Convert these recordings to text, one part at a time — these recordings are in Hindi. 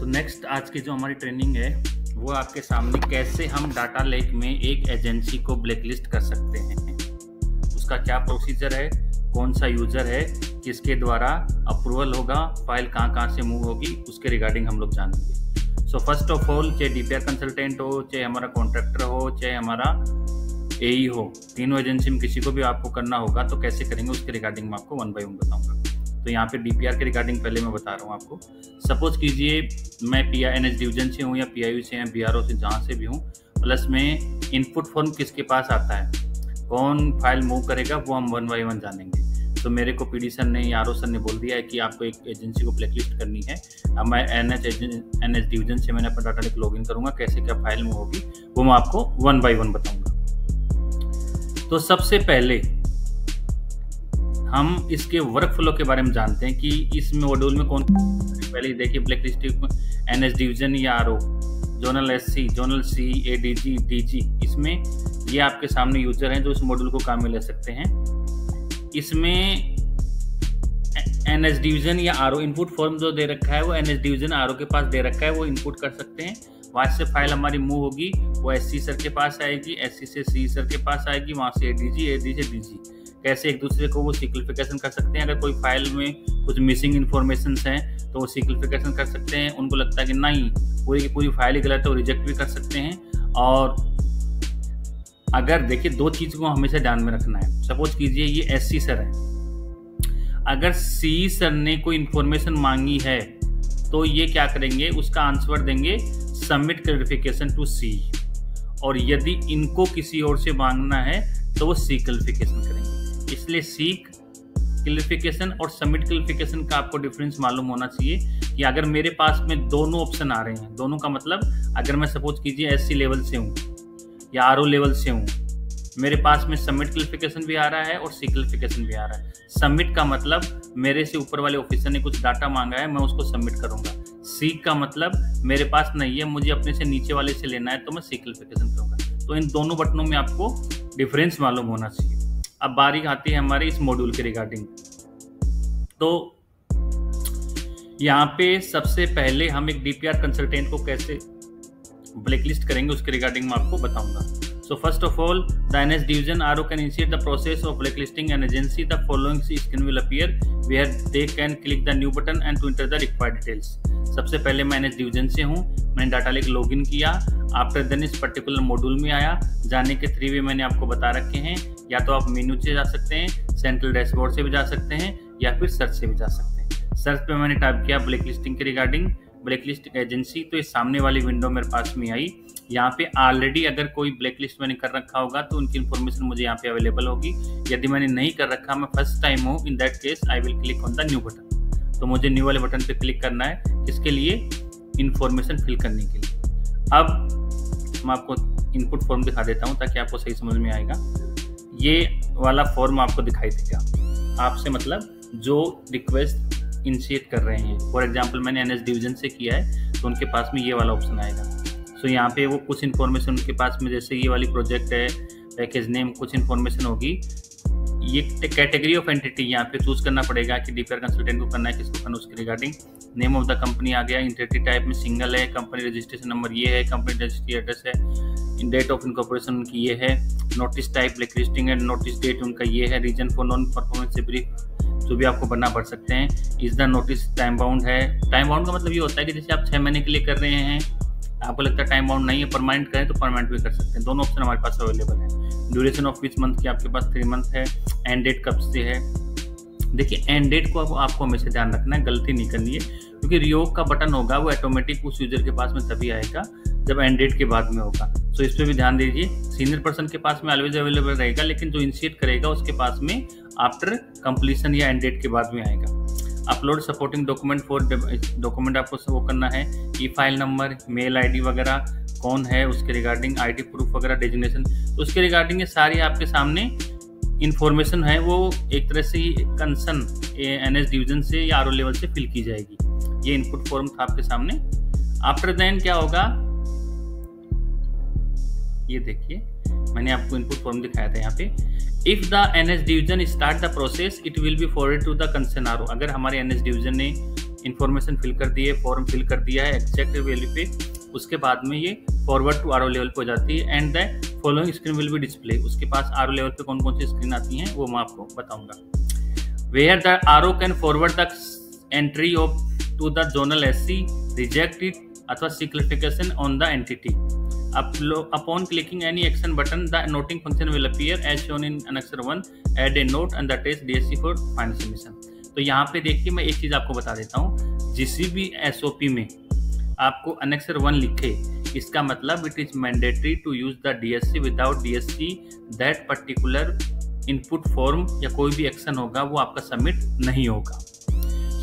तो नेक्स्ट आज की जो हमारी ट्रेनिंग है वो आपके सामने कैसे हम डाटा लेक में एक एजेंसी को ब्लैकलिस्ट कर सकते हैं, उसका क्या प्रोसीजर है, कौन सा यूज़र है, किसके द्वारा अप्रूवल होगा, फाइल कहाँ से मूव होगी, उसके रिगार्डिंग हम लोग जानेंगे। सो फर्स्ट ऑफ ऑल, चाहे डीपीआर कंसल्टेंट हो, चाहे हमारा कॉन्ट्रैक्टर हो, चाहे हमारा एई हो, तीनों एजेंसी में किसी को भी आपको करना होगा तो कैसे करेंगे उसके रिगार्डिंग मैं आपको वन बाय वन बताऊंगा। तो यहाँ पे डीपीआर के रिगार्डिंग पहले मैं बता रहा हूँ आपको। सपोज कीजिए मैं एनएच डिवीजन से हूँ या पीआईयू से या बीआरओ से, जहाँ से भी हूँ, प्लस में इनपुट फॉर्म किसके पास आता है, कौन फाइल मूव करेगा, वो हम वन बाय वन जानेंगे। तो मेरे को पीडी सर ने या आरओ सर ने बोल दिया है कि आपको एक एजेंसी को ब्लैकलिस्ट करनी है। अब मैं एनएच डिवीजन से मैंने अपना डाटा लेकर लॉगिन करूँगा, कैसे क्या फाइल मूव होगी वो मैं आपको वन बाय वन बताऊँगा। तो सबसे पहले हम इसके वर्क फ्लो के बारे में जानते हैं कि इस मॉड्यूल में कौन, पहले देखिए ब्लैकलिस्टिंग एनएच डिवीजन या आरओ, जोनल एससी, जोनल सी, एडीजी, डीजी, इसमें ये आपके सामने यूजर हैं जो इस मॉड्यूल को काम में ले सकते हैं। इसमें एनएच डिवीजन या आरओ इनपुट फॉर्म जो दे रखा है वो एनएच डिवीजन आरओ के पास दे रखा है, वो इनपुट कर सकते हैं। वहाँ से फाइल हमारी मूव होगी, वो एससी सर के पास आएगी, एससी से सी सर के पास आएगी, वहाँ से एडीजी, एडीजी से डीजी, कैसे एक दूसरे को वो सिक्लिफिकेशन कर सकते हैं। अगर कोई फाइल में कुछ मिसिंग इन्फॉर्मेशन हैं तो वो सिक्लिफिकेशन कर सकते हैं। उनको लगता है कि नहीं पूरी की पूरी फाइल ही गलत है, वो रिजेक्ट भी कर सकते हैं। और अगर देखिए दो चीज़ को हमेशा ध्यान में रखना है। सपोज कीजिए ये एससी सर है, अगर सी सर ने कोई इन्फॉर्मेशन मांगी है तो ये क्या करेंगे, उसका आंसर देंगे सबमिट क्लैरिफिकेशन टू सी, और यदि इनको किसी और से मांगना है तो वो सी क्लैरिफिकेशन करेंगे। इसलिए सी क्लैरिफिकेशन और सबमिट क्लैरिफिकेशन का आपको डिफरेंस मालूम होना चाहिए कि अगर मेरे पास में दोनों ऑप्शन आ रहे हैं, दोनों का मतलब अगर मैं सपोज कीजिए एससी लेवल से हूँ या आरओ लेवल से हूँ, मेरे पास में सबमिट क्लैरिफिकेशन भी आ रहा है और सी क्लैरिफिकेशन भी आ रहा है। सबमिट का मतलब मेरे से ऊपर वाले ऑफिसर ने कुछ डाटा मांगा है, मैं उसको सबमिट करूंगा। सी का मतलब मेरे पास नहीं है, मुझे अपने से नीचे वाले से लेना है, तो मैं सी क्लैरिफिकेशन करूंगा। तो इन दोनों बटनों में आपको डिफरेंस मालूम होना चाहिए। अब बारी आती है हमारे इस मॉड्यूल के रिगार्डिंग। तो यहाँ पे सबसे पहले हम एक डीपीआर कंसल्टेंट को कैसे ब्लैकलिस्ट करेंगे उसके रिगार्डिंग मैं आपको बताऊंगा। So first of all, the NS division RO can initiate the process of blacklisting an agency. The following screen will appear where they can click the new button and to enter the required details. सबसे पहले मैं NS डिवीजन से हूँ, मैंने डाटा लेक लॉगिन किया, आफ्टर देन इस पर्टिकुलर मॉड्यूल में आया। जाने के 3 वे मैंने आपको बता रखे हैं, या तो आप मेन्यू से जा सकते हैं, सेंट्रल डैशबोर्ड से भी जा सकते हैं, या फिर सर्च से भी जा सकते हैं। सर्च पे मैंने टाइप किया ब्लैकलिस्टिंग के रिगार्डिंग ब्लैकलिस्ट एजेंसी, तो इस सामने वाली विंडो मेरे पास में आई। यहाँ पे ऑलरेडी अगर कोई ब्लैकलिस्ट मैंने कर रखा होगा तो उनकी इन्फॉर्मेशन मुझे यहाँ पे अवेलेबल होगी। यदि मैंने नहीं कर रखा, मैं फर्स्ट टाइम हूँ, in that case I will click on the new button. तो मुझे न्यू वाले बटन पे क्लिक करना है, इसके लिए इन्फॉर्मेशन फिल करने के लिए। अब मैं आपको इनपुट फॉर्म दिखा देता हूँ ताकि आपको सही समझ में आएगा। ये वाला फॉर्म आपको दिखाई देगा, आपसे मतलब जो रिक्वेस्ट इनिशिएट कर रहे हैं। फॉर एग्जाम्पल मैंने एनएस डिवीजन से किया है तो उनके पास में ये वाला ऑप्शन आएगा। सो यहाँ पे वो कुछ इन्फॉर्मेशन उनके पास में, जैसे ये वाली प्रोजेक्ट है, पैकेज नेम, कुछ इन्फॉर्मेशन होगी। ये कैटेगरी ऑफ एंटिटी यहाँ पे चूज करना पड़ेगा कि डीपीआर कंसल्टेंट को करना है, किसको करना, उसके regarding. Name of the company आ गया, एंटिटी टाइप में सिंगल है, कंपनी रजिस्ट्रेशन नंबर ये है, कंपनी रजिस्ट्री एड्रेस है, डेट ऑफ इनकॉर्पोरेशन उनकी ये है, नोटिस टाइप ब्लैकलिस्टिंग है, नोटिस डेट उनका ये है, रीजन फॉर नॉन परफॉर्मेंस से ब्रीफ जो भी आपको बनना पड़ सकते हैं। Is the notice time bound है। टाइम बाउंड का मतलब ये होता है कि जैसे आप 6 महीने के लिए कर रहे हैं, आपको लगता है टाइम बाउंड नहीं है, परमानेंट करें तो परमानेंट भी कर सकते हैं। दोनों ऑप्शन हमारे पास अवेलेबल है। ड्यूरेशन ऑफ विच मंथ की आपके पास 3 मंथ है। एंड डेट कब से है। देखिए एंड डेट को आपको हमेशा ध्यान रखना है, गलती नहीं करनी है, क्योंकि रियोग का बटन होगा वो ऑटोमेटिक उस यूजर के पास में तभी आएगा जब एंड डेट के बाद में होगा। सो इस पर भी ध्यान दीजिए। सीनियर पर्सन के पास में ऑलवेज अवेलेबल रहेगा, लेकिन जो इनिशिएट करेगा उसके पास में आफ्टर कंप्लीशन या एंड डेट के बाद में आएगा। Upload supporting document for document आपको वो करना है, ई फाइल नंबर, मेल आईडी वगैरह कौन है उसके रिगार्डिंग, आईडी प्रूफ वगैरह, डेजिग्नेशन, तो उसके रिगार्डिंग ये सारी आपके सामने इन्फॉर्मेशन है, वो एक तरह से कंसर्न एनएस डिवीजन से या आरओ लेवल से फिल की जाएगी। ये इनपुट फॉर्म था आपके सामने। आफ्टर देन क्या होगा, ये देखिए मैंने आपको इनपुट फॉर्म दिखाया था यहाँ पे। If the NS division start the process it will be forward to the concern RO. अगर हमारे एनएस डिवीजन ने इन्फॉर्मेशन फिल कर दी है, फॉर्म फिल कर दिया है एग्जैक्ट वैल्यू पे, उसके बाद में ये फॉरवर्ड टू आरओ लेवल पे हो जाती है and the following screen will be display. उसके पास आरओ लेवल पे कौन कौन सी स्क्रीन आती हैं वो मैं आपको बताऊंगा। Where the RO can forward the entry of to the zonal SC, reject it अथवा see clarification on the entity. Upon clicking any action button, the noting function will appear as shown in Annexure 1. Add a note and attach DSC for final submission. तो यहाँ पे देखिए मैं एक चीज़ आपको बता देता हूँ, जिस भी SOP में आपको Annexure 1 लिखे, इसका मतलब it is mandatory to use the DSC। Without DSC that particular input form या कोई भी एक्शन होगा वो आपका सबमिट नहीं होगा।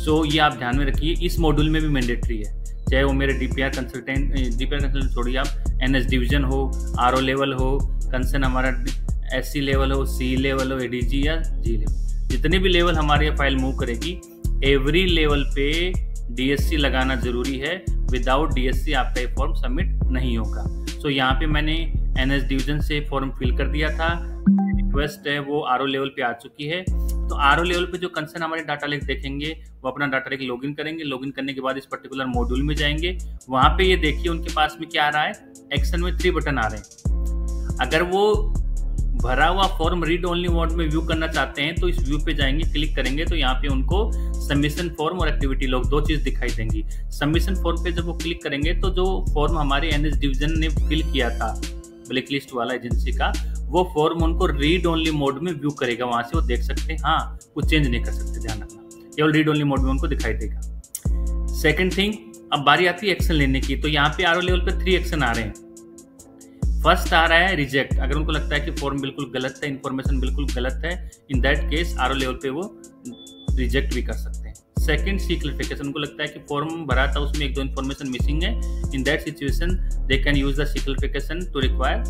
सो ये आप ध्यान में रखिए, इस मॉड्यूल में भी मैंडेटरी है, चाहे वो मेरे डीपीआर कंसल्टेंट छोड़िए आप, NS डिवीजन हो, RO लेवल हो, कंसर्न हमारा SC लेवल हो, C लेवल हो, ADG या G लेवल, जितने भी लेवल हमारी फाइल मूव करेगी, एवरी लेवल पे DSC लगाना जरूरी है। विदाउट DSC आपका ये फॉर्म सबमिट नहीं होगा। सो यहाँ पे मैंने NS डिवीजन से फॉर्म फिल कर दिया था, रिक्वेस्ट है वो RO लेवल पे आ चुकी है। तो RO लेवल पे जो कंसर्न हमारे डाटा लेक देखेंगे वो अपना डाटा लेक लॉगिन करेंगे, लॉगिन करने के बाद इस पर्टिकुलर मॉड्यूल में जाएंगे, वहां पे ये देखिए उनके पास में क्या आ रहा है, एक्शन में 3 बटन आ रहे हैं। अगर वो भरा हुआ फॉर्म रीड ओनली मोड में व्यू करना चाहते हैं तो इस व्यू पे जाएंगे, क्लिक करेंगे तो यहाँ पे उनको सबमिशन फॉर्म और एक्टिविटी लॉग 2 चीज दिखाई देंगी। सबमिशन फॉर्म पे जब वो क्लिक करेंगे तो जो फॉर्म हमारे NS डिवीजन ने फिल किया था ब्लैकलिस्ट वाला एजेंसी का, वो फॉर्म उनको रीड ओनली मोड में व्यू करेगा, वहां से वो देख सकते हैं, हाँ कुछ चेंज नहीं कर सकते, ध्यान रखना, केवल रीड ओनली मोड में उनको दिखाई देगा। सेकंड थिंग, अब बारी आती है एक्शन लेने की। तो यहाँ पे RO लेवल पे 3 एक्शन आ रहे हैं। फर्स्ट आ रहा है रिजेक्ट, अगर उनको लगता है कि फॉर्म बिल्कुल गलत है, इन्फॉर्मेशन बिल्कुल गलत है, in that case RO level पे वो रिजेक्ट भी कर सकते हैं। सेकंड, सी क्लैरिफिकेशन, उनको लगता है कि फॉर्म भरा था उसमें 1-2 इन्फॉर्मेशन मिसिंग है, in that situation they can use the C clarification to require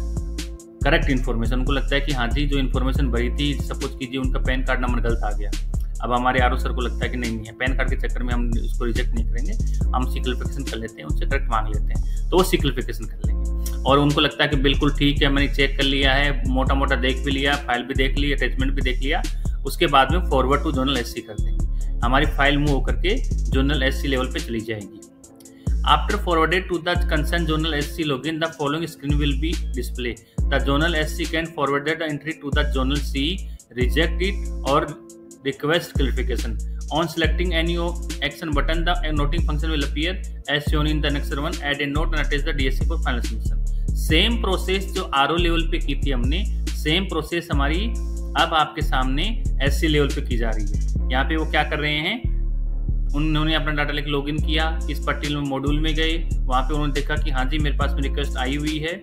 correct information. उनको लगता है कि हाँ जी जो इन्फॉर्मेशन भरी थी, सपोज कीजिए उनका पैन कार्ड नंबर गलत आ गया, अब हमारे RO सर को लगता है कि नहीं है, पैन कार्ड के चक्कर में हम इसको रिजेक्ट नहीं करेंगे, हम सी क्लैरिफिकेशन कर लेते हैं, उनसे करेक्ट मांग लेते हैं, तो वो सी क्लैरिफिकेशन कर लेंगे। और उनको लगता है कि बिल्कुल ठीक है, मैंने चेक कर लिया है, मोटा मोटा देख भी लिया, फाइल भी देख ली, अटैचमेंट भी देख लिया, उसके बाद में फॉरवर्ड टू जोनल SC कर देंगे, हमारी फाइल मूव होकर के जोनल SC लेवल पे चली जाएगी। After forwarded to the concerned zonal SC login, the following screen will be displayed. The zonal SC can forward the entry to the zonal C, reject it or request clarification. On selecting any action button, the noting function will appear as shown in the Annexure 1. Add a note and attach the DSC for final submission. Same process जो RO लेवल पे की थी हमने, सेम प्रोसेस हमारी अब आपके सामने SC लेवल पे की जा रही है। यहाँ पे वो क्या कर रहे हैं, उन्होंने अपना डाटा लेके लॉगिन किया, इस पर्टिकुलर मॉड्यूल में गए, वहाँ पे उन्होंने देखा कि हाँ जी मेरे पास में रिक्वेस्ट आई हुई है,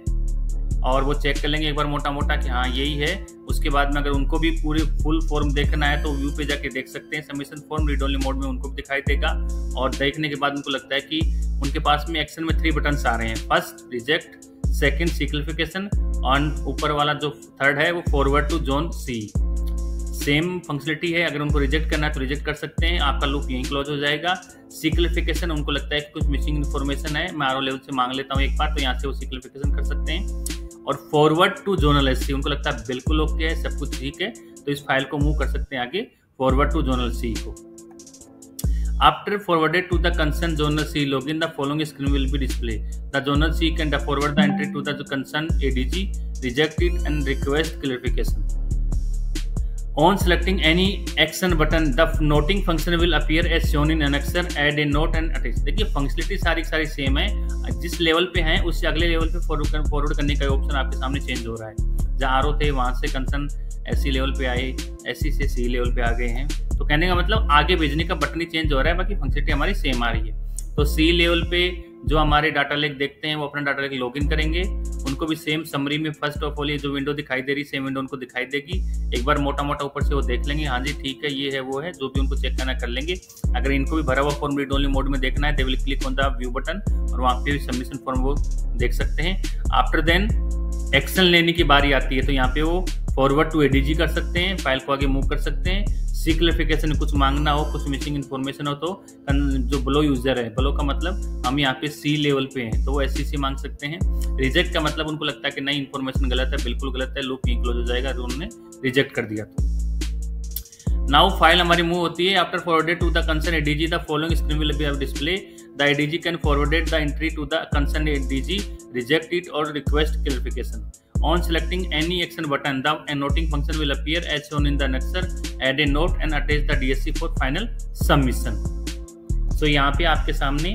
और वो चेक कर लेंगे एक बार मोटा मोटा कि हाँ यही है। उसके बाद में अगर उनको भी पूरे फुल फॉर्म देखना है तो व्यू पे जाके देख सकते हैं, submission form read only mode में उनको भी दिखाई देगा, और देखने के बाद उनको लगता है कि उनके पास में एक्शन में 3 बटन्स आ रहे हैं, first reject, second C clarification, और ऊपर वाला जो थर्ड है वो forward to zone C। Same functionality है, अगर उनको रिजेक्ट करना है तो रिजेक्ट कर सकते हैं, आपका लूप यहीं क्लोज हो जाएगा। सी क्लैरिफिकेशन, उनको लगता है कि कुछ मिसिंग इन्फॉर्मेशन है, मैं RO लेवल से मांग लेता हूँ एक बार, तो यहाँ से वो सी क्लैरिफिकेशन कर सकते हैं। और फॉरवर्ड टू जोनल SC, उनको लगता है बिल्कुल ओके है, सब कुछ ठीक है, तो इस फाइल को मूव कर सकते हैं आगे फॉरवर्ड टू जोनल C को। After forwarded to the concerned zonal C login, the following screen will be displayed. The zonal C can forward the entry to the concerned ADG, reject it and request clarification. On selecting any action button, the noting function will appear as shown in Annexure. Add a note and attach. देखिए फंक्शनलिटी सारी सेम है, जिस लेवल पे हैं उससे अगले लेवल पे फॉरवर्ड करने का ऑप्शन आपके सामने चेंज हो रहा है। जहाँ RO थे वहाँ से कंसर्न SC लेवल पे आए, SC से C लेवल पे आ गए हैं, तो कहने का मतलब आगे भेजने का बटन ही चेंज हो रहा है, बाकी फंक्शनलिटी हमारी सेम आ रही है। तो C लेवल पे जो हमारे डाटा लेक देखते हैं वो अपना डाटा लेक लॉगिन करेंगे, उनको भी सेम समरी में फर्स्ट ऑफ ऑल ये जो विंडो दिखाई दे रही सेम विंडो उनको दिखाई देगी, एक बार मोटा मोटा ऊपर से वो देख लेंगे, हाँ जी ठीक है ये है वो है, जो भी उनको चेक करना कर लेंगे। अगर इनको भी भरा हुआ फॉर्म रीड ओनली मोड में देखना है, they will click on the view button और वहाँ पे भी सबमिशन फॉर्म वो देख सकते हैं। आफ्टर देन एक्शन लेने की बारी आती है, तो यहाँ पे वो फॉरवर्ड टू ADG कर सकते हैं, फाइल को आगे मूव कर सकते हैं। सी क्लैरिफिकेशन कुछ मांगना हो, कुछ मिसिंग इन्फॉर्मेशन हो तो जो ब्लो यूजर है, ब्लो का मतलब हम यहाँ पे C लेवल पे हैं तो वो SCC मांग सकते हैं। रिजेक्ट का मतलब उनको लगता है कि नहीं इन्फॉर्मेशन गलत है, बिल्कुल गलत है, लूप यहीं क्लोज हो जाएगा, तो उन्होंने रिजेक्ट कर दिया। तो नाउ फाइल हमारी मूव होती है। After forwarded to the concern ADG the following screen will be display. The ADG can forwarded the entry to the concern ADG, reject it और request clarification. On selecting any action button, the noting function will appear as shown in the annexure. Add a note and attach the DSC for final submission. So यहाँ पे आपके सामने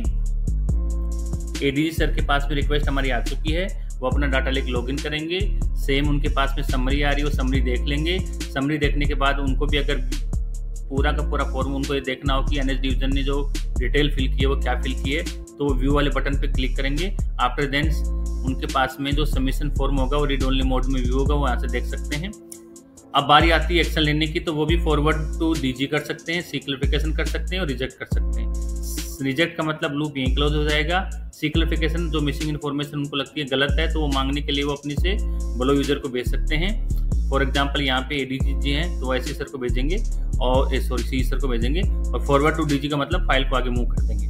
एडीजी सर के पास में रिक्वेस्ट हमारी आ चुकी है, वो अपना डाटा लेके लॉगिन करेंगे। सेम उनके पास में समरी आ रही है, वो समरी देख लेंगे। समरी देखने के बाद उनको भी अगर पूरा का पूरा फॉर्म उनको ये देखना हो कि एनएस डिवीजन ने जो डिटेल फिल की है वो क्या फिल की है, तो वो व्यू वाले बटन पे क्लिक करेंगे। आफ्टर देन उनके पास में जो सबमिशन फॉर्म होगा वो रीड ओनली मोड में व्यू होगा, वो यहाँ से देख सकते हैं। अब बारी आती है एक्शन लेने की, तो वो भी फॉरवर्ड टू डीजी कर सकते हैं, सी क्लैरिफिकेशन कर सकते हैं और रिजेक्ट कर सकते हैं। रिजेक्ट का मतलब लूप यहीं क्लोज हो जाएगा। सी क्लैरिफिकेशन जो मिसिंग इन्फॉर्मेशन उनको लगती है गलत है, तो वो मांगने के लिए वो अपनी से ब्लो यूजर को भेज सकते हैं। फॉर एग्जाम्पल यहाँ पे एडीजी जी हैं तो ऐसी सर को भेजेंगे और सी सर को भेजेंगे, और फॉरवर्ड टू डीजी का मतलब फाइल को आगे मूव कर देंगे।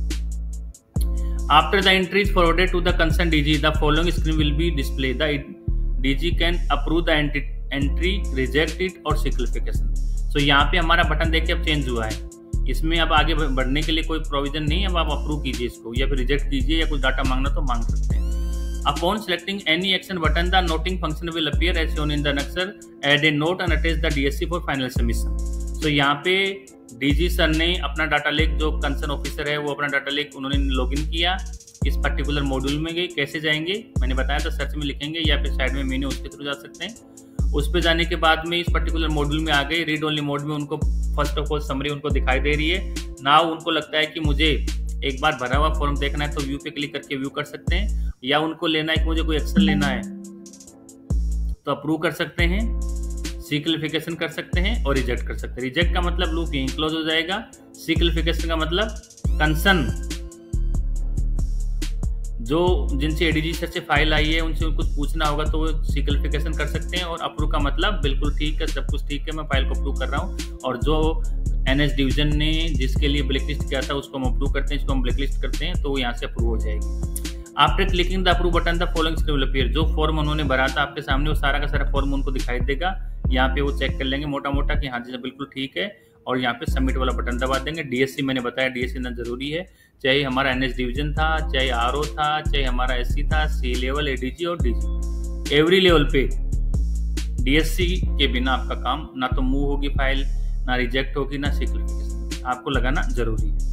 After the entry is forwarded to the concerned DG, the following screen will be displayed. The DG can approve the entry, reject it और see clarification. So यहाँ पे हमारा बटन देखिए अब चेंज हुआ है। इसमें अब आगे बढ़ने के लिए कोई प्रोविजन नहीं है। अब आप अप्रूव कीजिए इसको या फिर रिजेक्ट कीजिए, या कुछ डाटा मांगना तो मांग सकते हैं। Upon selecting any action button, the noting function will appear as shown in the annexure. Add a note and attach the DSC for final submission. So यहाँ पे डीजी सर ने अपना डाटा लेक, जो कंसर्न ऑफिसर है वो अपना डाटा लेक उन्होंने लॉगिन किया, इस पर्टिकुलर मॉड्यूल में गए। कैसे जाएंगे मैंने बताया था, सर्च में लिखेंगे या फिर साइड में मेन्यू उसके थ्रू जा सकते हैं। उस पर जाने के बाद में इस पर्टिकुलर मॉड्यूल में आ गए। रीड ओनली मोड में उनको फर्स्ट ऑफ ऑल समरी उनको दिखाई दे रही है। नाउ उनको लगता है कि मुझे एक बार भरा हुआ फॉर्म देखना है, तो व्यू पे क्लिक करके व्यू कर सकते हैं, या उनको लेना है कि मुझे कोई एक्शन लेना है तो अप्रूव कर सकते हैं, सी क्लैरिफिकेशन कर सकते हैं और रिजेक्ट कर सकते हैं। रिजेक्ट का मतलब लूप यहीं क्लोज हो जाएगा। सी क्लैरिफिकेशन का मतलब कंसर्न जो जिनसे एडीजी सर से फाइल आई है उनसे कुछ पूछना होगा तो वो सी क्लैरिफिकेशन कर सकते हैं। और अप्रूव का मतलब बिल्कुल ठीक है, सब कुछ ठीक है, मैं फाइल को अप्रूव कर रहा हूँ। और जो एनएस डिवीजन ने जिसके लिए ब्लैकलिस्ट किया था उसको हम अप्रूव करते हैं, इसको हम ब्लैकलिस्ट करते हैं, तो वो यहाँ से अप्रूव हो जाएगी। After clicking the approve button the following screen will appear. जो फॉर्म उन्होंने भरा था आपके सामने वो सारा का सारा फॉर्म उनको दिखाई देगा। यहाँ पे वो चेक कर लेंगे मोटा मोटा कि हाँ जी बिल्कुल ठीक है, और यहाँ पे सबमिट वाला बटन दबा देंगे। डीएससी मैंने बताया डीएससी ना जरूरी है, चाहे हमारा एनएस डिवीजन था, चाहे आरओ था, चाहे हमारा एससी था, सी लेवल, एडीजी और डीजी, एवरी लेवल पे डीएससी के बिना आपका काम ना तो मूव होगी फाइल, ना रिजेक्ट होगी, ना सी क्लैरिफिकेशन, आपको लगाना जरूरी है।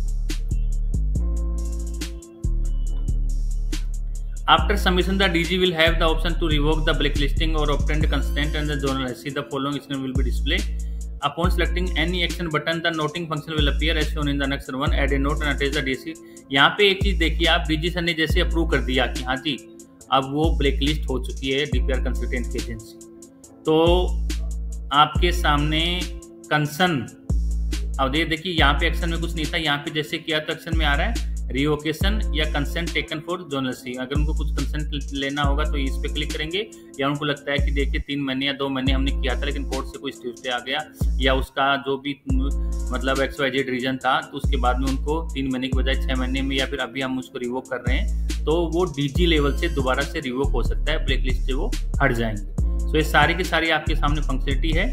After submission, the DG will have the option to revoke the blacklisting or obtain the consent and the journal SC. The following screen will be displayed. Upon selecting any action button, the noting function will appear as shown in the annexure 1. Add a note and attach the DSC. यहाँ पे एक चीज देखिए आप, डीजी सर ने जैसे अप्रूव कर दिया कि हाँ जी अब वो ब्लैकलिस्ट हो चुकी है डीपीआर कंसल्टेंट की एजेंसी, तो आपके सामने कंसर्न, अब देखिए यहाँ पे एक्शन में कुछ नहीं था, यहाँ पे जैसे किया तो एक्शन में आ रहा है रिवोकेशन या कंसेंट टेकन फॉर जोनल सी। अगर उनको कुछ कंसेंट लेना होगा तो इस पे क्लिक करेंगे, या उनको लगता है कि देखिए 3 महीने या 2 महीने हमने किया था लेकिन कोर्ट से कोई स्टे आ गया, या उसका जो भी मतलब XYZ रीजन था, तो उसके बाद में उनको 3 महीने की बजाय 6 महीने में या फिर अभी हम उसको रिवोक कर रहे हैं, तो वो डीजी लेवल से दोबारा से रिवोक हो सकता है, ब्लैकलिस्ट से वो हट जाएंगे। सो ये सारी की सारी आपके सामने फंक्शनलिटी है।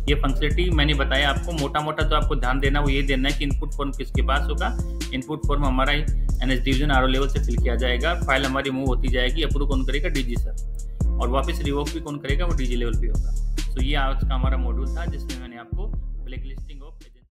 ये फंक्शनलिटी मैंने बताया आपको, मोटा मोटा तो आपको ध्यान देना वो ये देना है कि इनपुट फॉर्म किसके पास होगा। इनपुट फॉर्म हमारा एनएस डिवीजन आरओ लेवल से फिल किया जाएगा, फाइल हमारी मूव होती जाएगी, अप्रूव कौन करेगा डीजी सर, और वापस रिवोक भी कौन करेगा वो डीजी लेवल पे होगा। तो ये आज का हमारा मॉड्यूल था जिसमें मैंने आपको ब्लैकलिस्टिंग